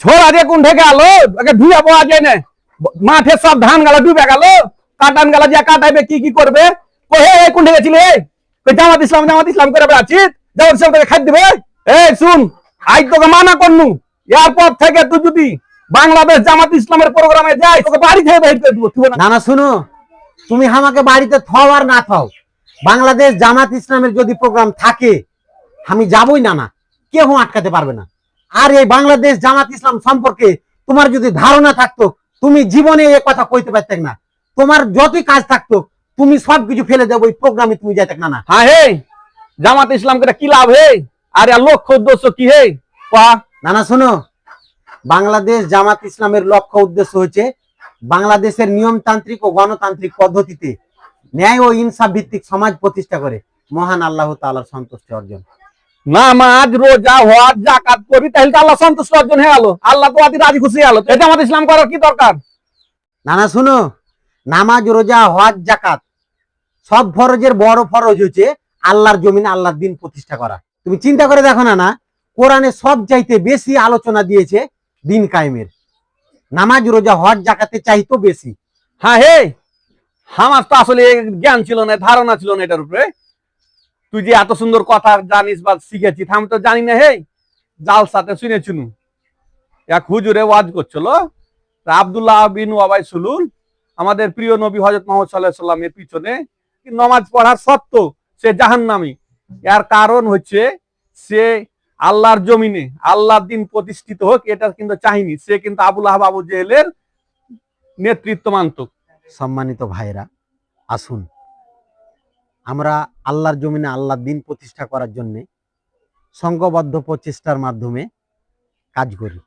ছোড়া যে কোন থেকে আলো ধুয়ে পাওয়া যায় না, মাঠে সব ধান গালা ডুবে গেল, কাটান গালা যে কাটাইবে কি করবে, কোন থেকে ছিলে জামাত ইসলাম করে বেড়াচ্ছিস, জামাত ইসলাম থেকে খাই দিবে। এই শুন, আজ তোকে মানা করনু, এরপর থেকে তুই যদি বাংলাদেশ জামাত ইসলামের প্রোগ্রামে যাই তোকে বাড়ি থেকে বের করে দেবো। না না শুনো, তুমি আমাকে বাড়িতে থাও আর না থাও, বাংলাদেশ জামাত ইসলামের যদি প্রোগ্রাম থাকে আমি যাবই না, কেউ আটকাতে পারবে না। আর এই বাংলাদেশ জামাত ইসলাম সম্পর্কে তোমার যদি ধারণা থাকতো তুমি জীবনে এ কথা কইতে পারতেন না। তোমার যতই কাজ থাকতো তুমি সবকিছু ফেলে দেবো, ওই প্রোগ্রামে তুমি যেতে না। হ্যাঁ হে, জামাত ইসলাম করে কি লাভ হে, আর লক্ষ্য উদ্দেশ্য কি হে? না না শোনো, বাংলাদেশ জামাত ইসলামের লক্ষ্য উদ্দেশ্য হচ্ছে বাংলাদেশের নিয়মতান্ত্রিক ও গণতান্ত্রিক পদ্ধতিতে ন্যায় ও ইনসাফ ভিত্তিক সমাজ প্রতিষ্ঠা করে মহান আল্লাহ তাআলার সন্তুষ্টি অর্জন। নামাজ রোজা হজ যাকাত করি তাহলে তো আল্লাহ সন্তুষ্ট অর্জন হয়ে গেল, আল্লাহ তো আদি রাজি খুশি হলো। এটা আমাদের ইসলাম করার কি দরকার? না না শুনো, নামাজ রোজা হজ যাকাত সব ফরজের বড় ফরজ হচ্ছে আল্লাহর জমিনে আল্লাহর দিন প্রতিষ্ঠা করা। তুমি চিন্তা করে দেখো না, কোরআনে সব চাইতে বেশি আলোচনা দিয়েছে দিন কায়েমের, নামাজ রোজা হজ যাকাতে চাইতো বেশি। হ্যাঁ হে, আমার তো আসলে জ্ঞান ছিল না, ধারণা ছিল না এটার উপরে। তুই যে এত সুন্দর কথা জানিস বা শিখেছিস আমি তো জানি না। হে, জালসাতে শুনেছিনু এক হুজুরে ওয়াজ করছিল, আব্দুল্লাহ বিন ওয়াবাই সুলুল আমাদের প্রিয় নবী হযরত মুহাম্মদ সাল্লাল্লাহু আলাইহি সাল্লামের পিছনে নামাজ পড়া সত্ত্বেও সে জাহান্নামী। এর কারণ হচ্ছে সে আল্লাহর জমিনে আল্লাহর দিন প্রতিষ্ঠিত হোক এটা কিন্তু চাহিনি, সে কিন্তু আবুল আহাব আবু জেহেলের নেতৃত্ব মানত। সম্মানিত ভাইরা, আসুন আমরা আল্লাহর জমিনে আল্লাহর দিন প্রতিষ্ঠা করার জন্য সংঘবদ্ধ প্রচেষ্টার মাধ্যমে কাজ করি।